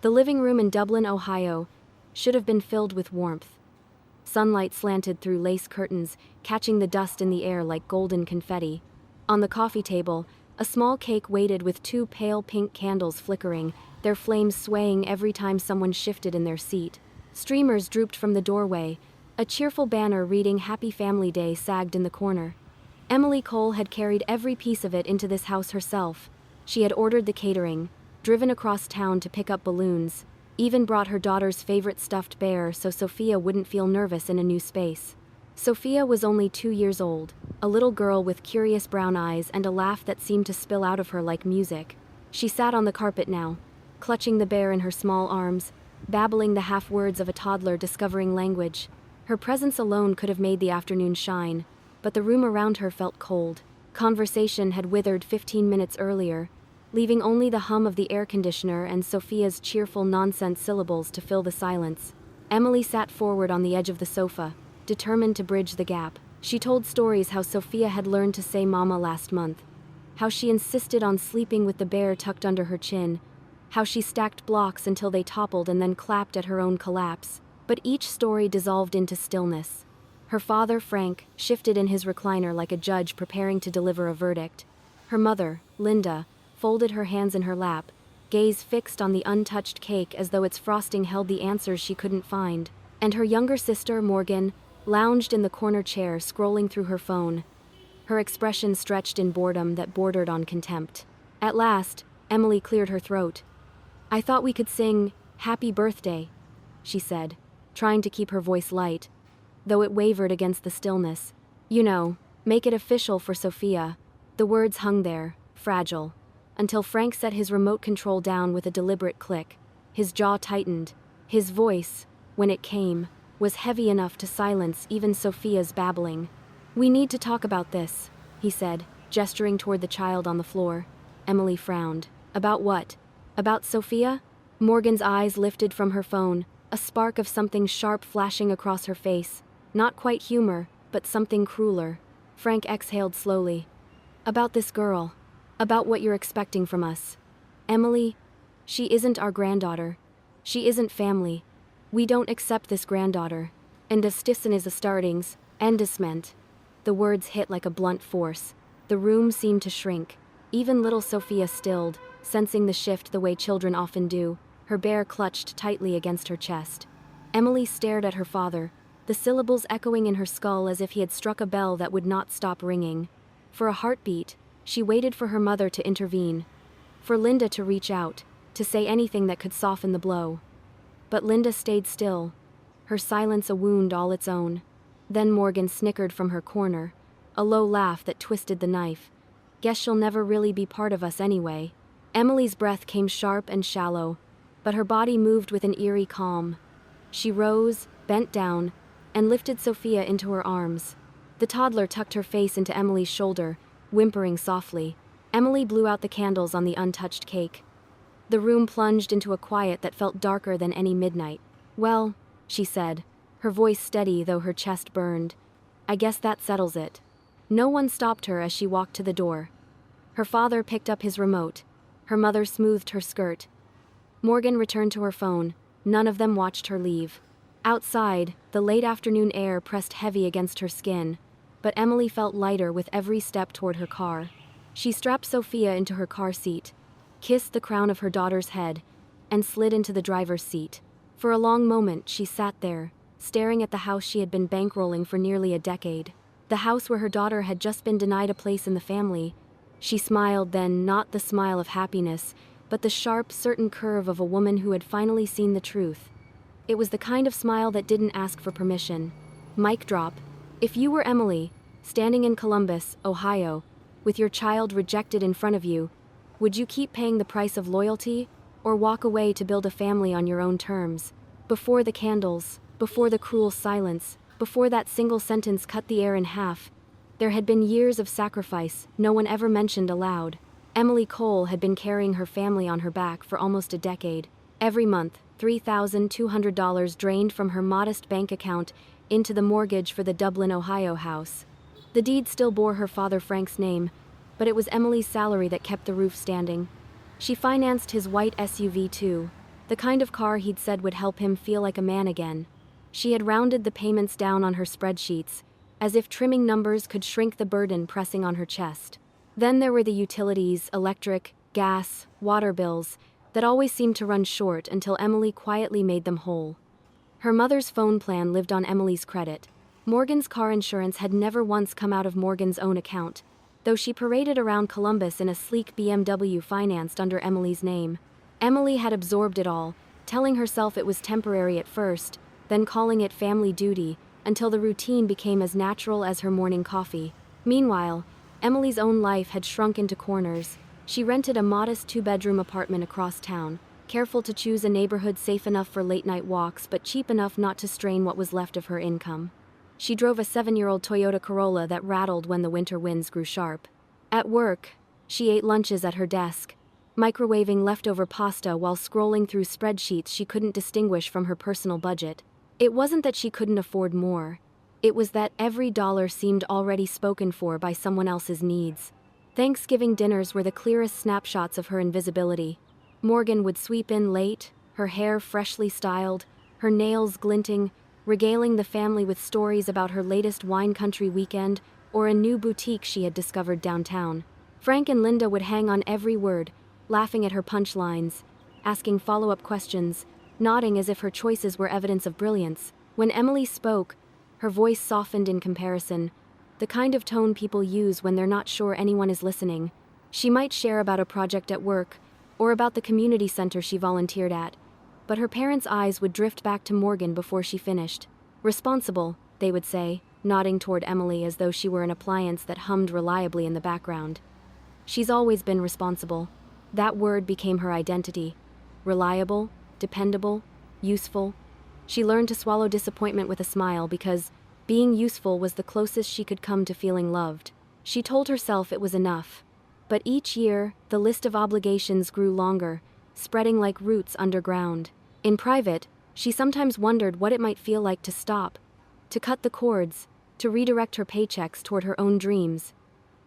The living room in Dublin, Ohio, should have been filled with warmth. Sunlight slanted through lace curtains, catching the dust in the air like golden confetti. On the coffee table, a small cake waited with two pale pink candles flickering, their flames swaying every time someone shifted in their seat. Streamers drooped from the doorway. A cheerful banner reading Happy Family Day sagged in the corner. Emily Cole had carried every piece of it into this house herself. She had ordered the catering, driven across town to pick up balloons, even brought her daughter's favorite stuffed bear so Sophia wouldn't feel nervous in a new space. Sophia was only 2 years old, a little girl with curious brown eyes and a laugh that seemed to spill out of her like music. She sat on the carpet now, clutching the bear in her small arms, babbling the half-words of a toddler discovering language. Her presence alone could have made the afternoon shine, but the room around her felt cold. Conversation had withered 15 minutes earlier, leaving only the hum of the air conditioner and Sophia's cheerful nonsense syllables to fill the silence. Emily sat forward on the edge of the sofa, determined to bridge the gap. She told stories how Sophia had learned to say mama last month, how she insisted on sleeping with the bear tucked under her chin, how she stacked blocks until they toppled and then clapped at her own collapse. But each story dissolved into stillness. Her father, Frank, shifted in his recliner like a judge preparing to deliver a verdict. Her mother, Linda, folded her hands in her lap, gaze fixed on the untouched cake as though its frosting held the answers she couldn't find. And her younger sister, Morgan, lounged in the corner chair scrolling through her phone, her expression stretched in boredom that bordered on contempt. At last, Emily cleared her throat. "I thought we could sing Happy Birthday," she said, trying to keep her voice light, though it wavered against the stillness. "You know, make it official for Sophia." The words hung there, fragile, until Frank set his remote control down with a deliberate click. His jaw tightened. His voice, when it came, was heavy enough to silence even Sophia's babbling. "We need to talk about this," he said, gesturing toward the child on the floor. Emily frowned. "About what? About Sophia?" Morgan's eyes lifted from her phone, a spark of something sharp flashing across her face. Not quite humor, but something crueler. Frank exhaled slowly. "About this girl. About what you're expecting from us. Emily, she isn't our granddaughter. She isn't family. We don't accept this granddaughter. And the stissen is a startings, endesment." The words hit like a blunt force. The room seemed to shrink. Even little Sophia stilled, sensing the shift the way children often do, her bear clutched tightly against her chest. Emily stared at her father, the syllables echoing in her skull as if he had struck a bell that would not stop ringing. For a heartbeat, she waited for her mother to intervene, for Linda to reach out, to say anything that could soften the blow. But Linda stayed still, her silence a wound all its own. Then Morgan snickered from her corner, a low laugh that twisted the knife. "Guess she'll never really be part of us anyway." Emily's breath came sharp and shallow, but her body moved with an eerie calm. She rose, bent down, and lifted Sophia into her arms. The toddler tucked her face into Emily's shoulder, whimpering softly. Emily blew out the candles on the untouched cake. The room plunged into a quiet that felt darker than any midnight. "Well," she said, her voice steady though her chest burned, "I guess that settles it." No one stopped her as she walked to the door. Her father picked up his remote. Her mother smoothed her skirt. Morgan returned to her phone. None of them watched her leave. Outside, the late afternoon air pressed heavy against her skin, but Emily felt lighter with every step toward her car. She strapped Sophia into her car seat, kissed the crown of her daughter's head, and slid into the driver's seat. For a long moment, she sat there, staring at the house she had been bankrolling for nearly a decade. The house where her daughter had just been denied a place in the family. She smiled then, not the smile of happiness, but the sharp, certain curve of a woman who had finally seen the truth. It was the kind of smile that didn't ask for permission. Mic drop. If you were Emily, standing in Columbus, Ohio, with your child rejected in front of you, would you keep paying the price of loyalty, or walk away to build a family on your own terms? Before the candles, before the cruel silence, before that single sentence cut the air in half, there had been years of sacrifice no one ever mentioned aloud. Emily Cole had been carrying her family on her back for almost a decade. Every month, $3,200 drained from her modest bank account into the mortgage for the Dublin, Ohio house. The deed still bore her father Frank's name, but it was Emily's salary that kept the roof standing. She financed his white SUV too, The kind of car he'd said would help him feel like a man again. She had rounded the payments down on her spreadsheets, as if trimming numbers could shrink the burden pressing on her chest. Then there were the utilities, electric, gas, water bills, that always seemed to run short until Emily quietly made them whole. Her mother's phone plan lived on Emily's credit. Morgan's car insurance had never once come out of Morgan's own account, though she paraded around Columbus in a sleek BMW financed under Emily's name. Emily had absorbed it all, telling herself it was temporary at first, then calling it family duty, until the routine became as natural as her morning coffee. Meanwhile, Emily's own life had shrunk into corners. She rented a modest 2-bedroom apartment across town, careful to choose a neighborhood safe enough for late-night walks but cheap enough not to strain what was left of her income. She drove a 7-year-old Toyota Corolla that rattled when the winter winds grew sharp. At work, she ate lunches at her desk, microwaving leftover pasta while scrolling through spreadsheets she couldn't distinguish from her personal budget. It wasn't that she couldn't afford more. It was that every dollar seemed already spoken for by someone else's needs. Thanksgiving dinners were the clearest snapshots of her invisibility. Morgan would sweep in late, her hair freshly styled, her nails glinting, regaling the family with stories about her latest wine country weekend or a new boutique she had discovered downtown. Frank and Linda would hang on every word, laughing at her punchlines, asking follow-up questions, nodding as if her choices were evidence of brilliance. When Emily spoke, her voice softened in comparison, the kind of tone people use when they're not sure anyone is listening. She might share about a project at work, or about the community center she volunteered at, but her parents' eyes would drift back to Morgan before she finished. Responsible, they would say, nodding toward Emily as though she were an appliance that hummed reliably in the background. She's always been responsible. That word became her identity. Reliable, dependable, useful. She learned to swallow disappointment with a smile because being useful was the closest she could come to feeling loved. She told herself it was enough. But each year, the list of obligations grew longer, spreading like roots underground. In private, she sometimes wondered what it might feel like to stop, to cut the cords, to redirect her paychecks toward her own dreams.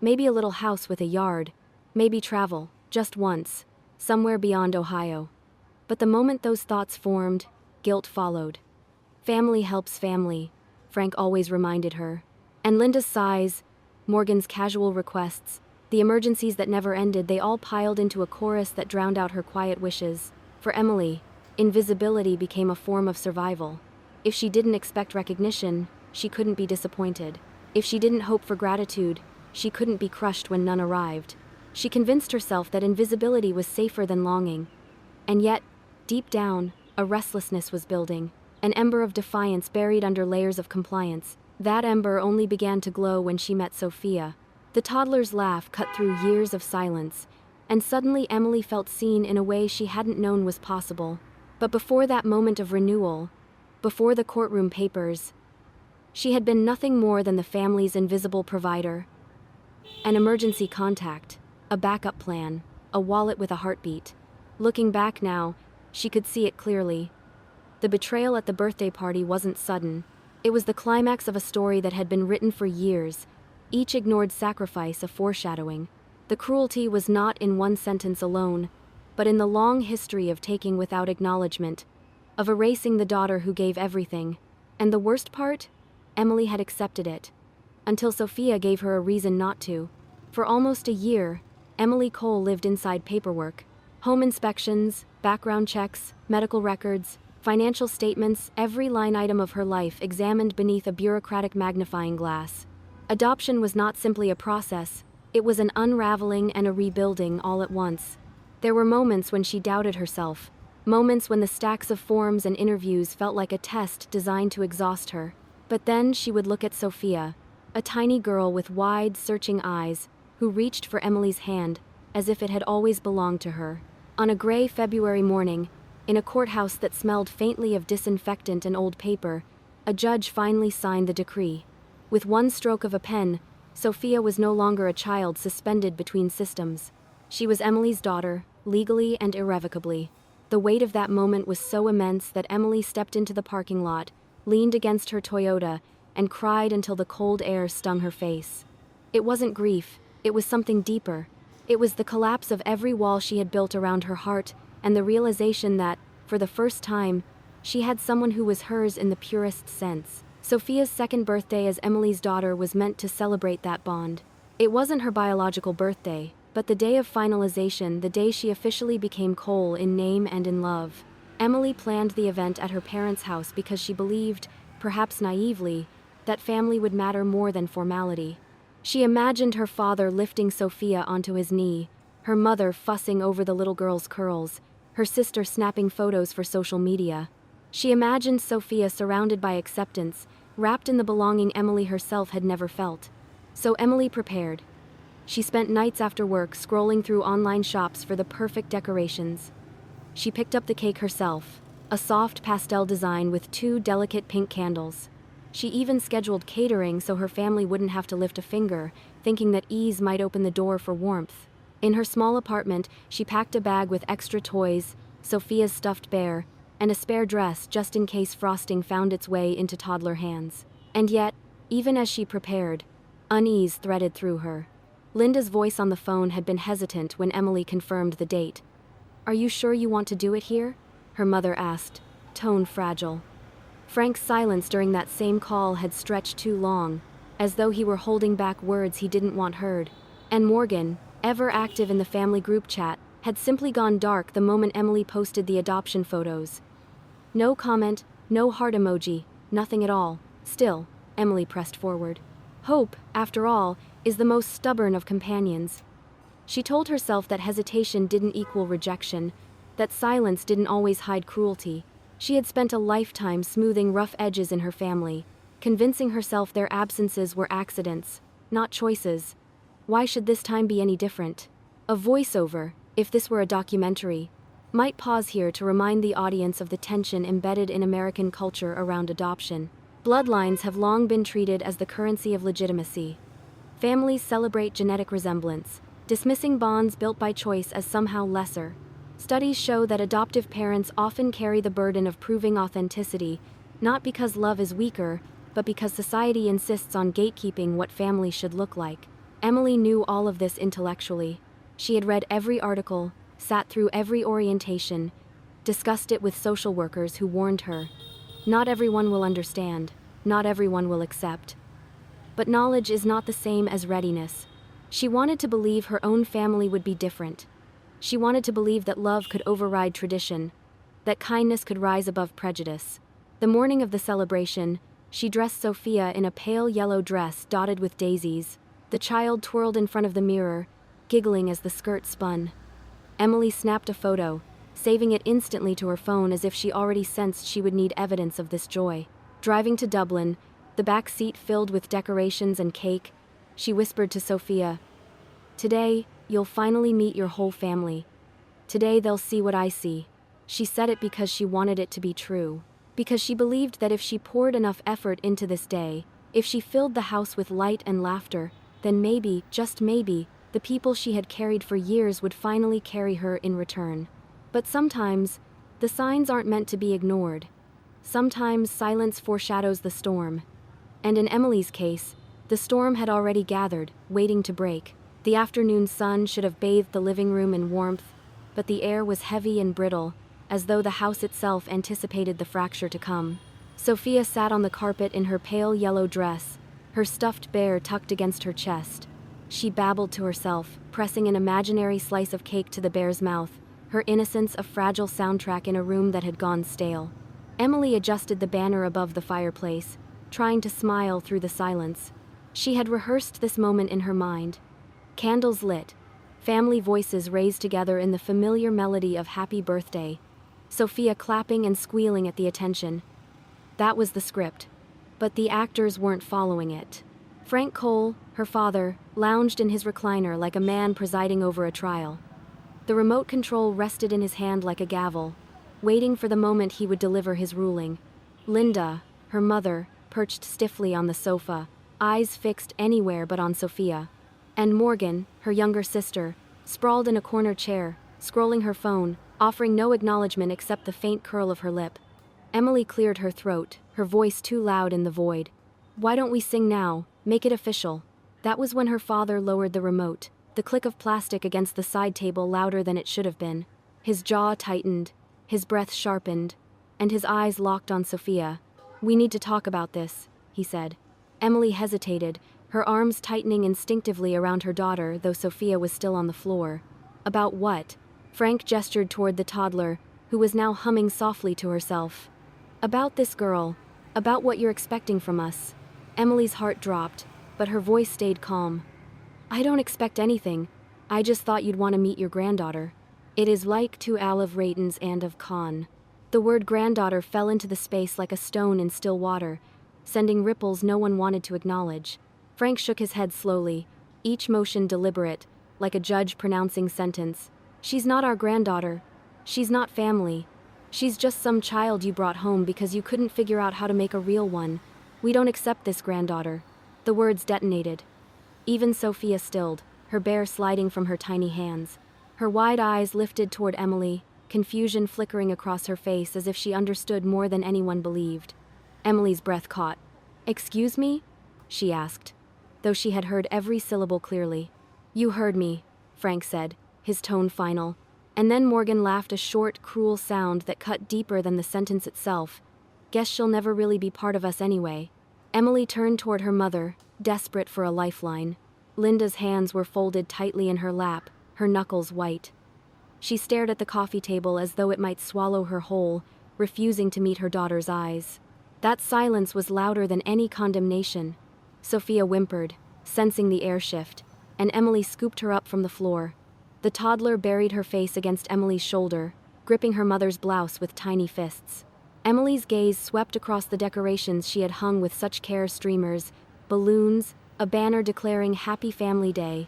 Maybe a little house with a yard, maybe travel, just once, somewhere beyond Ohio. But the moment those thoughts formed, guilt followed. Family helps family, Frank always reminded her. And Linda's sighs, Morgan's casual requests, the emergencies that never ended, they all piled into a chorus that drowned out her quiet wishes. For Emily, invisibility became a form of survival. If she didn't expect recognition, she couldn't be disappointed. If she didn't hope for gratitude, she couldn't be crushed when none arrived. She convinced herself that invisibility was safer than longing. And yet, deep down, a restlessness was building, an ember of defiance buried under layers of compliance. That ember only began to glow when she met Sophia. The toddler's laugh cut through years of silence, and suddenly Emily felt seen in a way she hadn't known was possible. But before that moment of renewal, before the courtroom papers, she had been nothing more than the family's invisible provider. An emergency contact, a backup plan, a wallet with a heartbeat. Looking back now, she could see it clearly. The betrayal at the birthday party wasn't sudden. It was the climax of a story that had been written for years. Each ignored sacrifice, a foreshadowing. The cruelty was not in one sentence alone, but in the long history of taking without acknowledgement, of erasing the daughter who gave everything. And the worst part? Emily had accepted it. Until Sophia gave her a reason not to. For almost a year, Emily Cole lived inside paperwork. Home inspections, background checks, medical records, financial statements, every line item of her life examined beneath a bureaucratic magnifying glass. Adoption was not simply a process, it was an unraveling and a rebuilding all at once. There were moments when she doubted herself, moments when the stacks of forms and interviews felt like a test designed to exhaust her. But then she would look at Sophia, a tiny girl with wide, searching eyes, who reached for Emily's hand, as if it had always belonged to her. On a gray February morning, in a courthouse that smelled faintly of disinfectant and old paper, a judge finally signed the decree. With one stroke of a pen, Sophia was no longer a child suspended between systems. She was Emily's daughter, legally and irrevocably. The weight of that moment was so immense that Emily stepped into the parking lot, leaned against her Toyota, and cried until the cold air stung her face. It wasn't grief, it was something deeper. It was the collapse of every wall she had built around her heart, and the realization that, For the first time, she had someone who was hers in the purest sense. Sophia's second birthday as Emily's daughter was meant to celebrate that bond. It wasn't her biological birthday, but the day of finalization, the day she officially became Cole in name and in love. Emily planned the event at her parents' house because she believed, perhaps naively, that family would matter more than formality. She imagined her father lifting Sophia onto his knee, her mother fussing over the little girl's curls, her sister snapping photos for social media. She imagined Sophia surrounded by acceptance, wrapped in the belonging Emily herself had never felt. So Emily prepared. She spent nights after work scrolling through online shops for the perfect decorations. She picked up the cake herself, a soft pastel design with 2 delicate pink candles. She even scheduled catering so her family wouldn't have to lift a finger, thinking that ease might open the door for warmth. In her small apartment, she packed a bag with extra toys, Sophia's stuffed bear, and a spare dress just in case frosting found its way into toddler hands. And yet, even as she prepared, unease threaded through her. Linda's voice on the phone had been hesitant when Emily confirmed the date. "Are you sure you want to do it here?" her mother asked, tone fragile. Frank's silence during that same call had stretched too long, as though he were holding back words he didn't want heard. And Morgan, ever active in the family group chat, had simply gone dark the moment Emily posted the adoption photos. No comment, no heart emoji, nothing at all. Still, Emily pressed forward. Hope, after all, is the most stubborn of companions. She told herself that hesitation didn't equal rejection, that silence didn't always hide cruelty. She had spent a lifetime smoothing rough edges in her family, convincing herself their absences were accidents, not choices. Why should this time be any different? A voiceover, if this were a documentary, might pause here to remind the audience of the tension embedded in American culture around adoption. Bloodlines have long been treated as the currency of legitimacy. Families celebrate genetic resemblance, dismissing bonds built by choice as somehow lesser. Studies show that adoptive parents often carry the burden of proving authenticity, not because love is weaker, but because society insists on gatekeeping what family should look like. Emily knew all of this intellectually. She had read every article, sat through every orientation, discussed it with social workers who warned her. Not everyone will understand, not everyone will accept. But knowledge is not the same as readiness. She wanted to believe her own family would be different. She wanted to believe that love could override tradition, that kindness could rise above prejudice. The morning of the celebration, she dressed Sophia in a pale yellow dress dotted with daisies. The child twirled in front of the mirror, giggling as the skirt spun. Emily snapped a photo, saving it instantly to her phone as if she already sensed she would need evidence of this joy. Driving to Dublin, the back seat filled with decorations and cake, she whispered to Sophia, "Today, you'll finally meet your whole family. Today they'll see what I see." She said it because she wanted it to be true. Because she believed that if she poured enough effort into this day, if she filled the house with light and laughter, then maybe, just maybe, the people she had carried for years would finally carry her in return. But sometimes, the signs aren't meant to be ignored. Sometimes silence foreshadows the storm. And in Emily's case, the storm had already gathered, waiting to break. The afternoon sun should have bathed the living room in warmth, but the air was heavy and brittle, as though the house itself anticipated the fracture to come. Sophia sat on the carpet in her pale yellow dress, her stuffed bear tucked against her chest. She babbled to herself, pressing an imaginary slice of cake to the bear's mouth, her innocence a fragile soundtrack in a room that had gone stale. Emily adjusted the banner above the fireplace, trying to smile through the silence. She had rehearsed this moment in her mind. Candles lit, family voices raised together in the familiar melody of Happy Birthday, Sophia clapping and squealing at the attention. That was the script, but the actors weren't following it. Frank Cole, her father, lounged in his recliner like a man presiding over a trial. The remote control rested in his hand like a gavel, waiting for the moment he would deliver his ruling. Linda, her mother, perched stiffly on the sofa, eyes fixed anywhere but on Sophia. And Morgan, her younger sister, sprawled in a corner chair, scrolling her phone, offering no acknowledgement except the faint curl of her lip. Emily cleared her throat, her voice too loud in the void. "Why don't we sing now? Make it official." That was when her father lowered the remote, the click of plastic against the side table louder than it should have been. His jaw tightened, His breath sharpened, and his eyes locked on Sophia. "We need to talk about this," he said. Emily hesitated, her arms tightening instinctively around her daughter, though Sophia was still on the floor. "About what?" Frank gestured toward the toddler, who was now humming softly to herself. "About this girl. About what you're expecting from us." Emily's heart dropped, but her voice stayed calm. "I don't expect anything. I just thought you'd want to meet your granddaughter. It is like to Al of Ratons and of Con." The word granddaughter fell into the space like a stone in still water, sending ripples no one wanted to acknowledge. Frank shook his head slowly, each motion deliberate, like a judge pronouncing sentence. "She's not our granddaughter. She's not family. She's just some child you brought home because you couldn't figure out how to make a real one. We don't accept this granddaughter." The words detonated. Even Sophia stilled, her bear sliding from her tiny hands. Her wide eyes lifted toward Emily, confusion flickering across her face as if she understood more than anyone believed. Emily's breath caught. "Excuse me?" she asked, though she had heard every syllable clearly. "You heard me," Frank said, his tone final. And then Morgan laughed, a short, cruel sound that cut deeper than the sentence itself. "Guess she'll never really be part of us anyway." Emily turned toward her mother, desperate for a lifeline. Linda's hands were folded tightly in her lap, her knuckles white. She stared at the coffee table as though it might swallow her whole, refusing to meet her daughter's eyes. That silence was louder than any condemnation. Sophia whimpered, sensing the air shift, and Emily scooped her up from the floor. The toddler buried her face against Emily's shoulder, gripping her mother's blouse with tiny fists. Emily's gaze swept across the decorations she had hung with such care, streamers, balloons, a banner declaring Happy Family Day.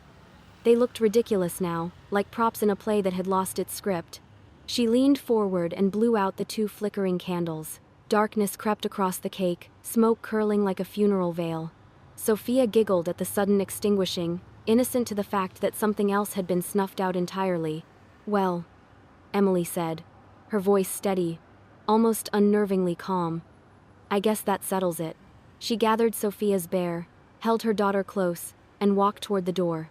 They looked ridiculous now, like props in a play that had lost its script. She leaned forward and blew out the 2 flickering candles. Darkness crept across the cake, smoke curling like a funeral veil. Sophia giggled at the sudden extinguishing, innocent to the fact that something else had been snuffed out entirely. "Well," Emily said, her voice steady, almost unnervingly calm. "I guess that settles it." She gathered Sophia's bear, held her daughter close, and walked toward the door.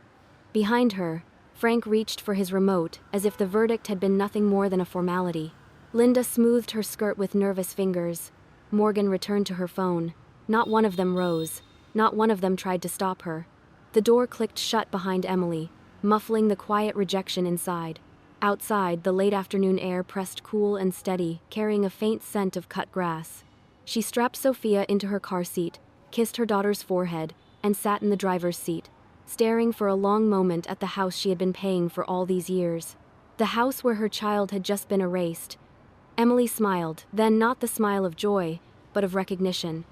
Behind her, Frank reached for his remote, as if the verdict had been nothing more than a formality. Linda smoothed her skirt with nervous fingers. Morgan returned to her phone. Not one of them rose. Not one of them tried to stop her. The door clicked shut behind Emily, muffling the quiet rejection inside. Outside, the late afternoon air pressed cool and steady, carrying a faint scent of cut grass. She strapped Sophia into her car seat, kissed her daughter's forehead, and sat in the driver's seat, staring for a long moment at the house she had been paying for all these years. The house where her child had just been erased. Emily smiled, then not the smile of joy, but of recognition.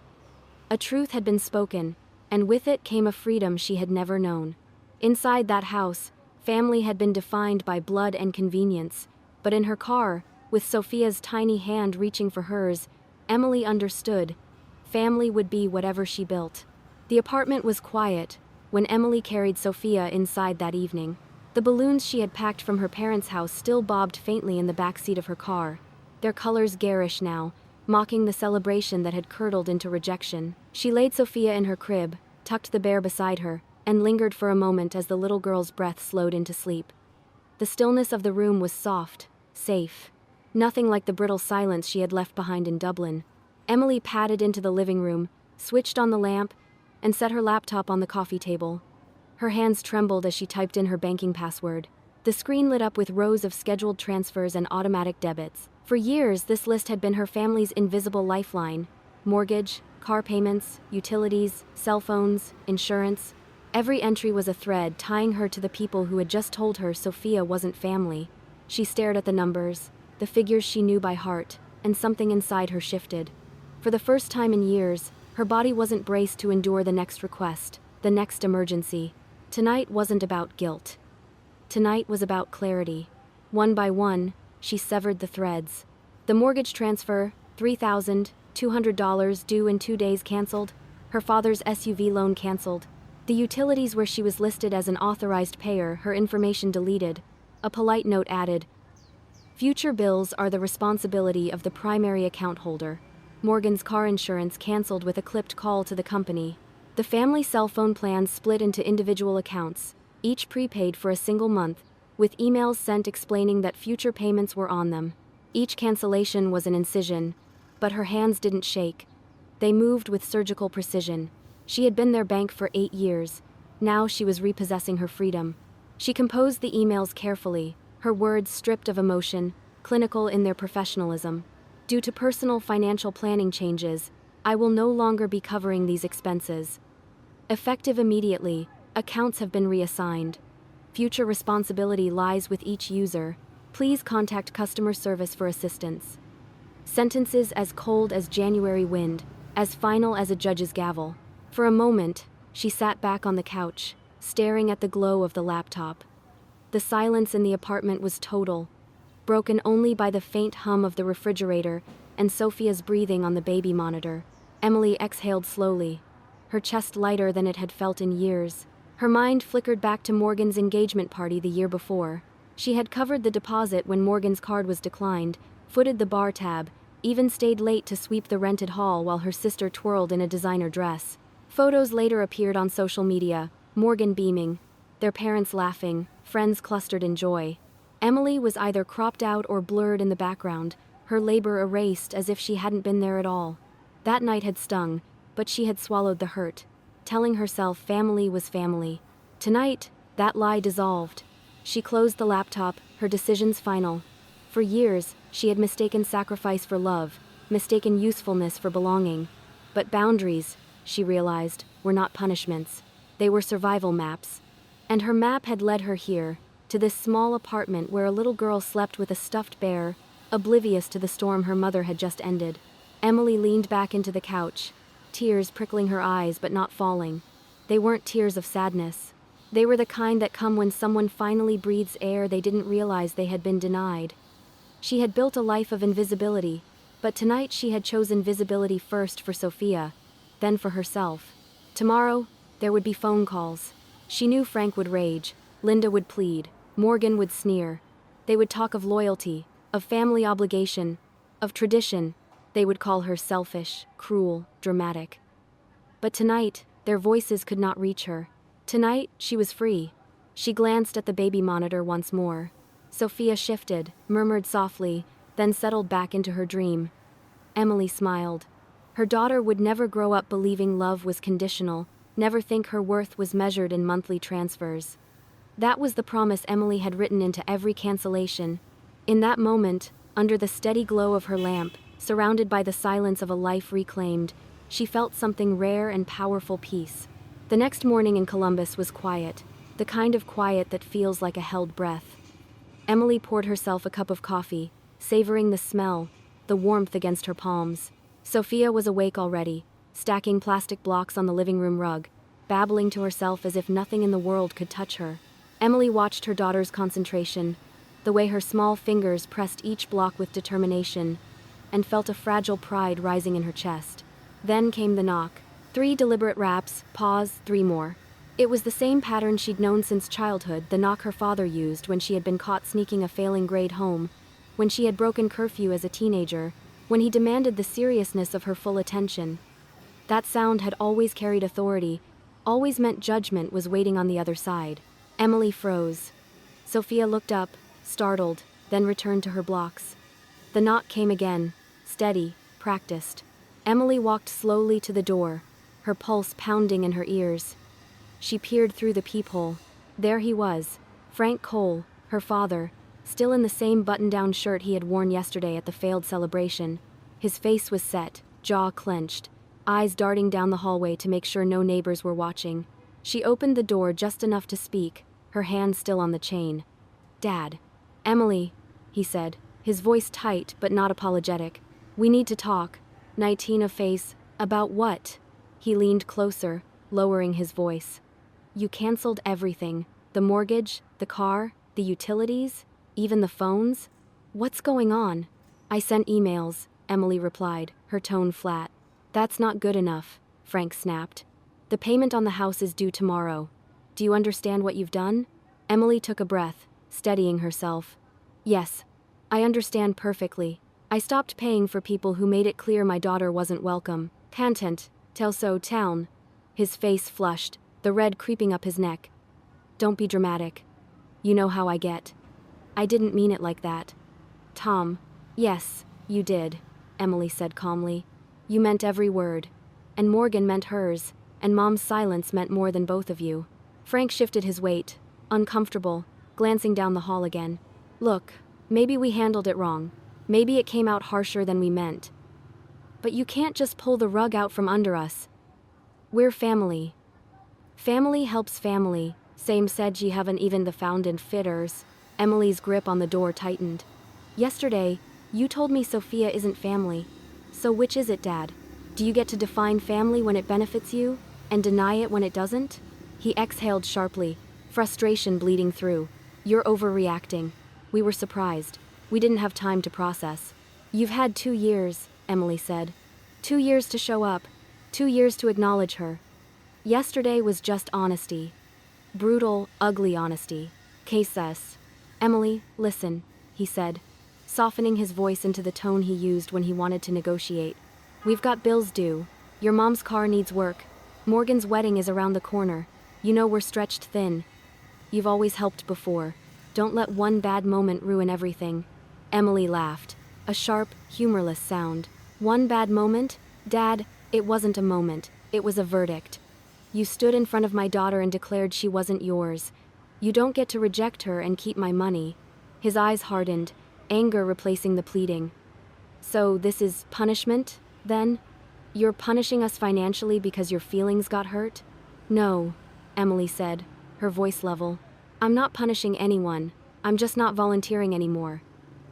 A truth had been spoken, and with it came a freedom she had never known. Inside that house, family had been defined by blood and convenience, but in her car, with Sophia's tiny hand reaching for hers, Emily understood. Family would be whatever she built. The apartment was quiet when Emily carried Sophia inside that evening. The balloons she had packed from her parents' house still bobbed faintly in the back seat of her car, their colors garish now, mocking the celebration that had curdled into rejection. She laid Sophia in her crib, tucked the bear beside her, and lingered for a moment as the little girl's breath slowed into sleep. The stillness of the room was soft, safe. Nothing like the brittle silence she had left behind in Dublin. Emily padded into the living room, switched on the lamp, and set her laptop on the coffee table. Her hands trembled as she typed in her banking password. The screen lit up with rows of scheduled transfers and automatic debits. For years, this list had been her family's invisible lifeline. Mortgage, car payments, utilities, cell phones, insurance. Every entry was a thread tying her to the people who had just told her Sophia wasn't family. She stared at the numbers, the figures she knew by heart, and something inside her shifted. For the first time in years, her body wasn't braced to endure the next request, the next emergency. Tonight wasn't about guilt. Tonight was about clarity. One by one, she severed the threads. The mortgage transfer, $3,200 due in 2 days canceled. Her father's SUV loan canceled. The utilities where she was listed as an authorized payer, her information deleted. A polite note added, "Future bills are the responsibility of the primary account holder." Morgan's car insurance canceled with a clipped call to the company. The family cell phone plans split into individual accounts, each prepaid for a single month, with emails sent explaining that future payments were on them. Each cancellation was an incision, but her hands didn't shake. They moved with surgical precision. She had been their bank for 8 years. Now she was repossessing her freedom. She composed the emails carefully, her words stripped of emotion, clinical in their professionalism. Due to personal financial planning changes, I will no longer be covering these expenses. Effective immediately, accounts have been reassigned. Future responsibility lies with each user. Please contact customer service for assistance. Sentences as cold as January wind, as final as a judge's gavel. For a moment, she sat back on the couch, staring at the glow of the laptop. The silence in the apartment was total, broken only by the faint hum of the refrigerator and Sophia's breathing on the baby monitor. Emily exhaled slowly, her chest lighter than it had felt in years. Her mind flickered back to Morgan's engagement party the year before. She had covered the deposit when Morgan's card was declined, footed the bar tab, even stayed late to sweep the rented hall while her sister twirled in a designer dress. Photos later appeared on social media, Morgan beaming, their parents laughing, friends clustered in joy. Emily was either cropped out or blurred in the background, her labor erased as if she hadn't been there at all. That night had stung, but she had swallowed the hurt, telling herself family was family. Tonight, that lie dissolved. She closed the laptop, her decisions final. For years, she had mistaken sacrifice for love, mistaken usefulness for belonging. But boundaries, she realized, were not punishments. They were survival maps. And her map had led her here, to this small apartment where a little girl slept with a stuffed bear, oblivious to the storm her mother had just ended. Emily leaned back into the couch, tears prickling her eyes but not falling. They weren't tears of sadness. They were the kind that come when someone finally breathes air they didn't realize they had been denied. She had built a life of invisibility, but tonight she had chosen visibility first for Sophia, then for herself. Tomorrow, there would be phone calls. She knew Frank would rage, Linda would plead, Morgan would sneer. They would talk of loyalty, of family obligation, of tradition. They would call her selfish, cruel, dramatic. But tonight, their voices could not reach her. Tonight, she was free. She glanced at the baby monitor once more. Sophia shifted, murmured softly, then settled back into her dream. Emily smiled. Her daughter would never grow up believing love was conditional, never think her worth was measured in monthly transfers. That was the promise Emily had written into every cancellation. In that moment, under the steady glow of her lamp, surrounded by the silence of a life reclaimed, she felt something rare and powerful peace. The next morning in Columbus was quiet, the kind of quiet that feels like a held breath. Emily poured herself a cup of coffee, savoring the smell, the warmth against her palms. Sophia was awake already, stacking plastic blocks on the living room rug, babbling to herself as if nothing in the world could touch her. Emily watched her daughter's concentration, the way her small fingers pressed each block with determination, and felt a fragile pride rising in her chest. Then came the knock. 3 deliberate raps, pause, 3 more. It was the same pattern she'd known since childhood, the knock her father used when she had been caught sneaking a failing grade home, when she had broken curfew as a teenager, when he demanded the seriousness of her full attention. That sound had always carried authority, always meant judgment was waiting on the other side. Emily froze. Sophia looked up, startled, then returned to her blocks. The knock came again, steady, practiced. Emily walked slowly to the door, her pulse pounding in her ears. She peered through the peephole. There he was, Frank Cole, her father, still in the same button-down shirt he had worn yesterday at the failed celebration. His face was set, jaw clenched, eyes darting down the hallway to make sure no neighbors were watching. She opened the door just enough to speak, her hand still on the chain. "Dad." "Emily," he said, his voice tight but not apologetic. "We need to talk." 19 of face. "About what?" He leaned closer, lowering his voice. "You canceled everything. The mortgage, the car, the utilities, even the phones? What's going on?" "I sent emails," Emily replied, her tone flat. "That's not good enough," Frank snapped. "The payment on the house is due tomorrow. Do you understand what you've done?" Emily took a breath, steadying herself. "Yes, I understand perfectly. I stopped paying for people who made it clear my daughter wasn't welcome. Content, tell so town." His face flushed, the red creeping up his neck. "Don't be dramatic. You know how I get." "I didn't mean it like that." "Tom." Yes, you did, Emily said calmly. You meant every word. And Morgan meant hers, and Mom's silence meant more than both of you. Frank shifted his weight, uncomfortable, glancing down the hall again. Look, maybe we handled it wrong. Maybe it came out harsher than we meant. But you can't just pull the rug out from under us. We're family. Family helps family. Same said ye haven't even the found in fitters. Emily's grip on the door tightened. Yesterday, you told me Sophia isn't family. So which is it, Dad? Do you get to define family when it benefits you, and deny it when it doesn't? He exhaled sharply, frustration bleeding through. You're overreacting. We were surprised. We didn't have time to process. You've had 2 years, Emily said. 2 years to show up. 2 years to acknowledge her. Yesterday was just honesty. Brutal, ugly honesty. Cases. Emily, listen, he said, softening his voice into the tone he used when he wanted to negotiate. We've got bills due. Your mom's car needs work. Morgan's wedding is around the corner. You know we're stretched thin. You've always helped before. Don't let one bad moment ruin everything. Emily laughed. A sharp, humorless sound. One bad moment? Dad, it wasn't a moment. It was a verdict. You stood in front of my daughter and declared she wasn't yours. You don't get to reject her and keep my money. His eyes hardened, anger replacing the pleading. So this is punishment, then? You're punishing us financially because your feelings got hurt? No, Emily said, her voice level. I'm not punishing anyone. I'm just not volunteering anymore.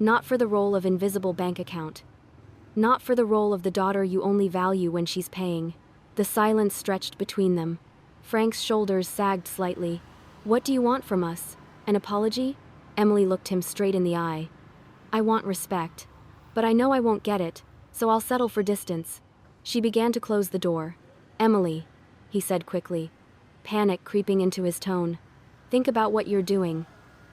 Not for the role of invisible bank account. Not for the role of the daughter you only value when she's paying. The silence stretched between them. Frank's shoulders sagged slightly. What do you want from us? An apology? Emily looked him straight in the eye. I want respect. But I know I won't get it, so I'll settle for distance. She began to close the door. Emily, he said quickly, panic creeping into his tone. Think about what you're doing.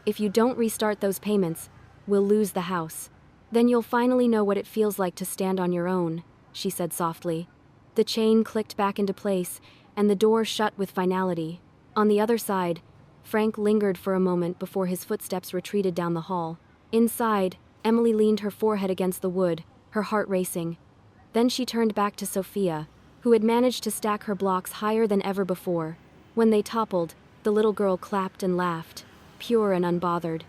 If you don't restart those payments, we'll lose the house. Then you'll finally know what it feels like to stand on your own, she said softly. The chain clicked back into place, and the door shut with finality. On the other side, Frank lingered for a moment before his footsteps retreated down the hall. Inside, Emily leaned her forehead against the wood, her heart racing. Then she turned back to Sophia, who had managed to stack her blocks higher than ever before. When they toppled, the little girl clapped and laughed, pure and unbothered.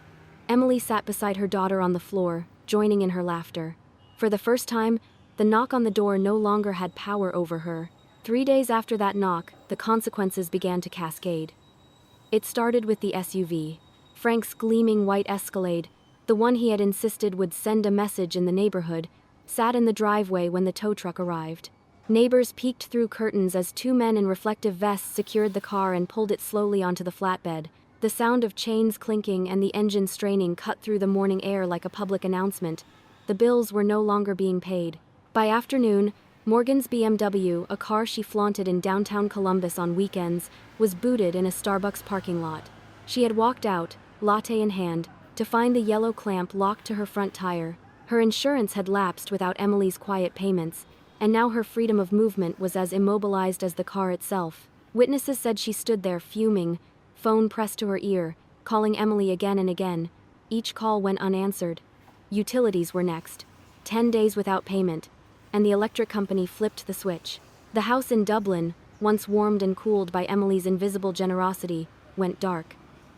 Emily sat beside her daughter on the floor, joining in her laughter. For the first time, the knock on the door no longer had power over her. 3 days after that knock, the consequences began to cascade. It started with the SUV. Frank's gleaming white Escalade, the one he had insisted would send a message in the neighborhood, sat in the driveway when the tow truck arrived. Neighbors peeked through curtains as 2 men in reflective vests secured the car and pulled it slowly onto the flatbed. The sound of chains clinking and the engine straining cut through the morning air like a public announcement. The bills were no longer being paid. By afternoon, Morgan's BMW, a car she flaunted in downtown Columbus on weekends, was booted in a Starbucks parking lot. She had walked out, latte in hand, to find the yellow clamp locked to her front tire. Her insurance had lapsed without Emily's quiet payments, and now her freedom of movement was as immobilized as the car itself. Witnesses said she stood there fuming, phone pressed to her ear, calling Emily again and again. Each call went unanswered. Utilities were next. 10 days without payment, and the electric company flipped the switch. The house in Dublin, once warmed and cooled by Emily's invisible generosity, went dark.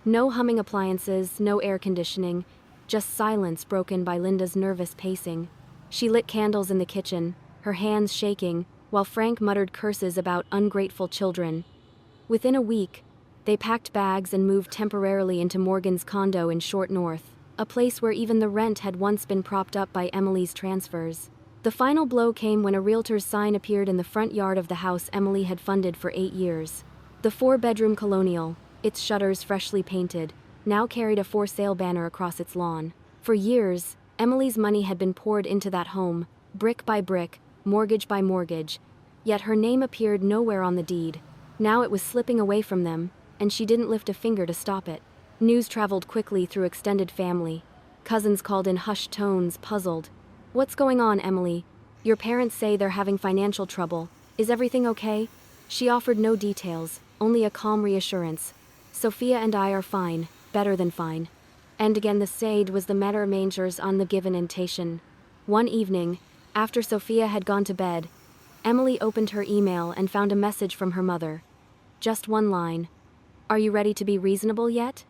No humming appliances, no air conditioning, just silence broken by Linda's nervous pacing. She lit candles in the kitchen, her hands shaking, while Frank muttered curses about ungrateful children. Within a week, they packed bags and moved temporarily into Morgan's condo in Short North, a place where even the rent had once been propped up by Emily's transfers. The final blow came when a realtor's sign appeared in the front yard of the house Emily had funded for 8 years. The 4-bedroom colonial, its shutters freshly painted, now carried a for sale banner across its lawn. For years, Emily's money had been poured into that home, brick by brick, mortgage by mortgage, yet her name appeared nowhere on the deed. Now it was slipping away from them, and she didn't lift a finger to stop it. News traveled quickly through extended family. Cousins called in hushed tones, puzzled. What's going on, Emily? Your parents say they're having financial trouble. Is everything okay? She offered no details, only a calm reassurance. Sophia and I are fine, better than fine. And again the Sade was the matter mangers on the given intation. One evening, after Sophia had gone to bed, Emily opened her email and found a message from her mother. Just one line. "Are you ready to be reasonable yet?"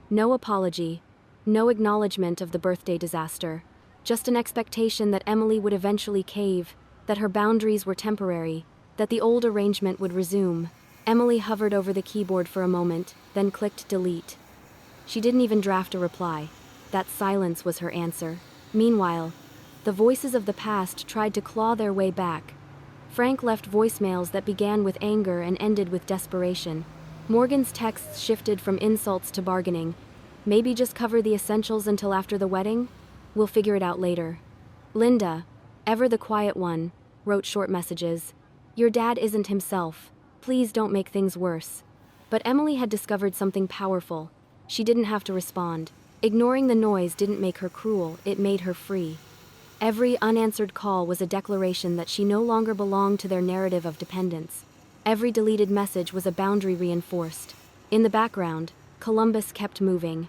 No apology, no acknowledgement of the birthday disaster, just an expectation that Emily would eventually cave, that her boundaries were temporary, that the old arrangement would resume. Emily hovered over the keyboard for a moment, then clicked delete. She didn't even draft a reply. That silence was her answer. Meanwhile, the voices of the past tried to claw their way back. Frank left voicemails that began with anger and ended with desperation. Morgan's texts shifted from insults to bargaining. "Maybe just cover the essentials until after the wedding? We'll figure it out later." Linda, ever the quiet one, wrote short messages. "Your dad isn't himself. Please don't make things worse." But Emily had discovered something powerful. She didn't have to respond. Ignoring the noise didn't make her cruel, it made her free. Every unanswered call was a declaration that she no longer belonged to their narrative of dependence. Every deleted message was a boundary reinforced. In the background, Columbus kept moving.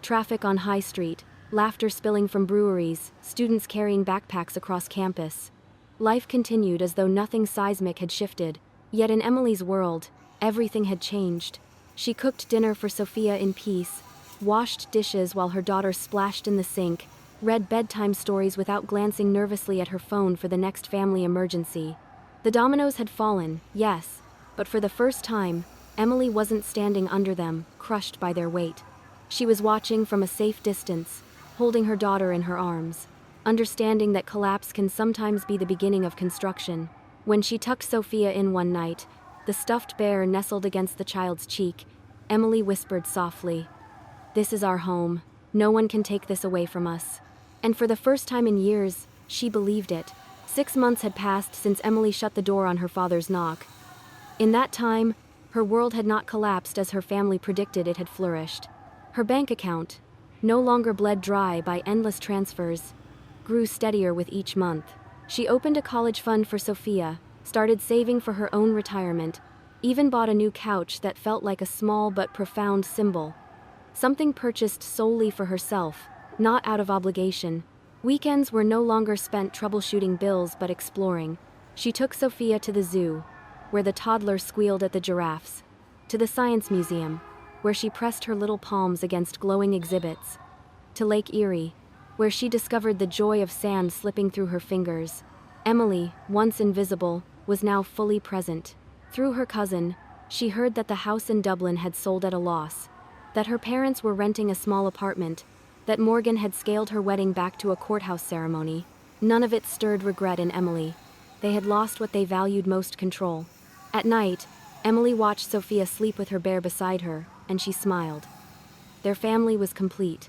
Traffic on High Street, laughter spilling from breweries, students carrying backpacks across campus. Life continued as though nothing seismic had shifted, yet in Emily's world, everything had changed. She cooked dinner for Sophia in peace, washed dishes while her daughter splashed in the sink, read bedtime stories without glancing nervously at her phone for the next family emergency. The dominoes had fallen, yes, but for the first time, Emily wasn't standing under them, crushed by their weight. She was watching from a safe distance, holding her daughter in her arms, understanding that collapse can sometimes be the beginning of construction. When she tucked Sophia in one night, the stuffed bear nestled against the child's cheek, Emily whispered softly, "This is our home. No one can take this away from us." And for the first time in years, she believed it. 6 months had passed since Emily shut the door on her father's knock. In that time, her world had not collapsed as her family predicted it had flourished. Her bank account, no longer bled dry by endless transfers, grew steadier with each month. She opened a college fund for Sophia, started saving for her own retirement, even bought a new couch that felt like a small but profound symbol. Something purchased solely for herself, not out of obligation. Weekends were no longer spent troubleshooting bills but exploring. She took Sophia to the zoo, where the toddler squealed at the giraffes, to the science museum, where she pressed her little palms against glowing exhibits, to Lake Erie, where she discovered the joy of sand slipping through her fingers. Emily, once invisible, was now fully present. Through her cousin, she heard that the house in Dublin had sold at a loss, that her parents were renting a small apartment, that Morgan had scaled her wedding back to a courthouse ceremony. None of it stirred regret in Emily. They had lost what they valued most: control. At night, Emily watched Sophia sleep with her bear beside her, and she smiled. Their family was complete.